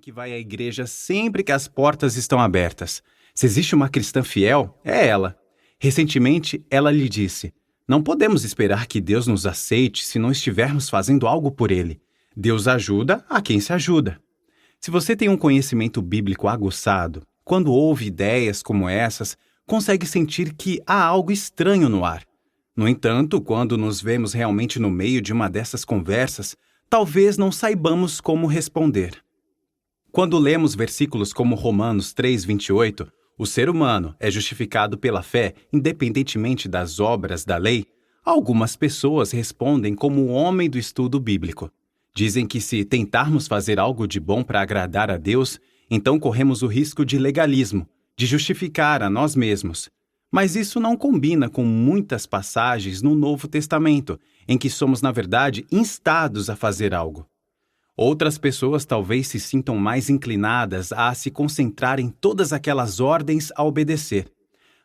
Que vai à igreja sempre que as portas estão abertas. Se existe uma cristã fiel, é ela. Recentemente, ela lhe disse: não podemos esperar que Deus nos aceite se não estivermos fazendo algo por Ele. Deus ajuda a quem se ajuda. Se você tem um conhecimento bíblico aguçado, quando ouve ideias como essas, consegue sentir que há algo estranho no ar. No entanto, quando nos vemos realmente no meio de uma dessas conversas, talvez não saibamos como responder. Quando lemos versículos como Romanos 3:28, o ser humano é justificado pela fé independentemente das obras da lei, algumas pessoas respondem como o homem do estudo bíblico. Dizem que se tentarmos fazer algo de bom para agradar a Deus, então corremos o risco de legalismo, de justificar a nós mesmos. Mas isso não combina com muitas passagens no Novo Testamento, em que somos, na verdade, instados a fazer algo. Outras pessoas talvez se sintam mais inclinadas a se concentrar em todas aquelas ordens a obedecer.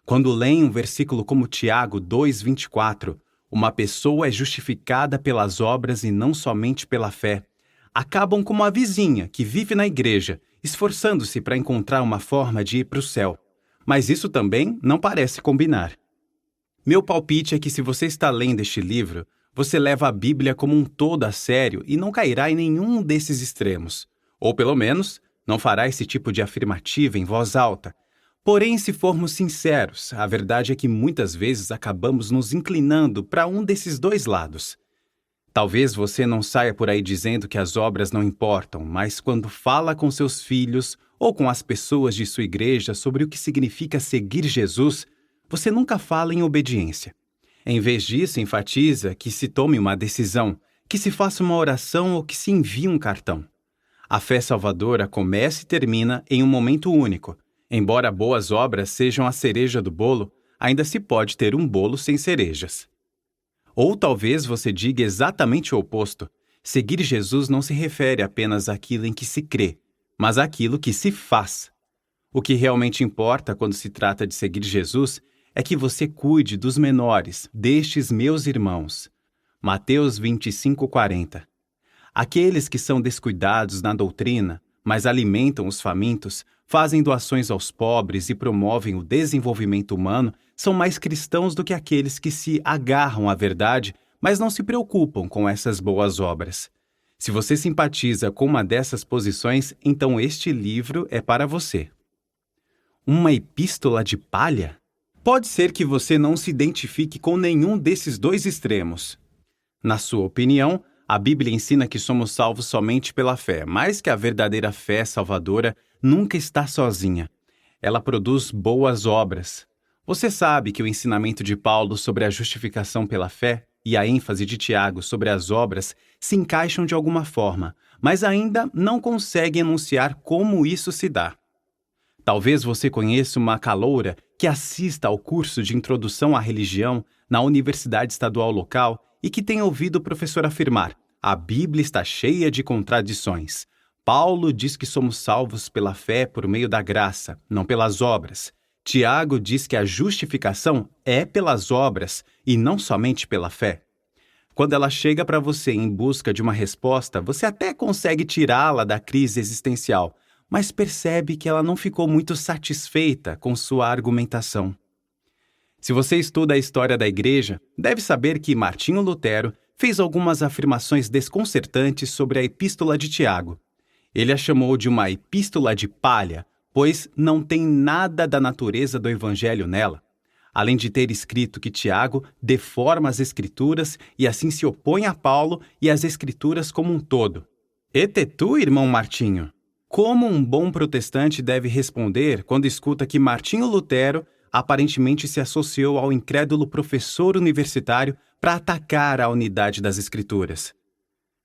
Quando leem um versículo como Tiago 2:24, uma pessoa é justificada pelas obras e não somente pela fé, acabam como a vizinha que vive na igreja, esforçando-se para encontrar uma forma de ir para o céu. Mas isso também não parece combinar. Meu palpite é que se você está lendo este livro, você leva a Bíblia como um todo a sério e não cairá em nenhum desses extremos. Ou, pelo menos, não fará esse tipo de afirmativa em voz alta. Porém, se formos sinceros, a verdade é que muitas vezes acabamos nos inclinando para um desses dois lados. Talvez você não saia por aí dizendo que as obras não importam, mas quando fala com seus filhos ou com as pessoas de sua igreja sobre o que significa seguir Jesus, você nunca fala em obediência. Em vez disso, enfatiza que se tome uma decisão, que se faça uma oração ou que se envie um cartão. A fé salvadora começa e termina em um momento único. Embora boas obras sejam a cereja do bolo, ainda se pode ter um bolo sem cerejas. Ou talvez você diga exatamente o oposto. Seguir Jesus não se refere apenas àquilo em que se crê, mas àquilo que se faz. O que realmente importa quando se trata de seguir Jesus é que você cuide dos menores, destes meus irmãos. Mateus 25:40. Aqueles que são descuidados na doutrina, mas alimentam os famintos, fazem doações aos pobres e promovem o desenvolvimento humano, são mais cristãos do que aqueles que se agarram à verdade, mas não se preocupam com essas boas obras. Se você simpatiza com uma dessas posições, então este livro é para você. Uma epístola de palha? Pode ser que você não se identifique com nenhum desses dois extremos. Na sua opinião, a Bíblia ensina que somos salvos somente pela fé, mas que a verdadeira fé salvadora nunca está sozinha. Ela produz boas obras. Você sabe que o ensinamento de Paulo sobre a justificação pela fé e a ênfase de Tiago sobre as obras se encaixam de alguma forma, mas ainda não consegue enunciar como isso se dá. Talvez você conheça uma caloura que assista ao curso de introdução à religião na universidade estadual local e que tenha ouvido o professor afirmar: a Bíblia está cheia de contradições. Paulo diz que somos salvos pela fé por meio da graça, não pelas obras. Tiago diz que a justificação é pelas obras e não somente pela fé. Quando ela chega para você em busca de uma resposta, você até consegue tirá-la da crise existencial, mas percebe que ela não ficou muito satisfeita com sua argumentação. Se você estuda a história da igreja, deve saber que Martinho Lutero fez algumas afirmações desconcertantes sobre a Epístola de Tiago. Ele a chamou de uma epístola de palha, pois não tem nada da natureza do Evangelho nela. Além de ter escrito que Tiago deforma as Escrituras e assim se opõe a Paulo e às Escrituras como um todo. Ete tu, irmão Martinho? Como um bom protestante deve responder quando escuta que Martinho Lutero aparentemente se associou ao incrédulo professor universitário para atacar a unidade das Escrituras?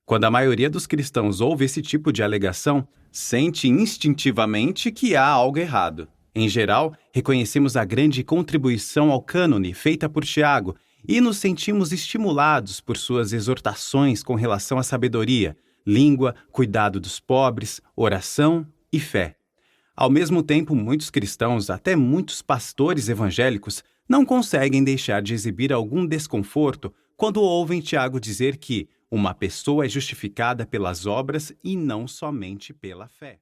Quando a maioria dos cristãos ouve esse tipo de alegação, sente instintivamente que há algo errado. Em geral, reconhecemos a grande contribuição ao cânone feita por Tiago e nos sentimos estimulados por suas exortações com relação à sabedoria, língua, cuidado dos pobres, oração e fé. Ao mesmo tempo, muitos cristãos, até muitos pastores evangélicos, não conseguem deixar de exibir algum desconforto quando ouvem Tiago dizer que uma pessoa é justificada pelas obras e não somente pela fé.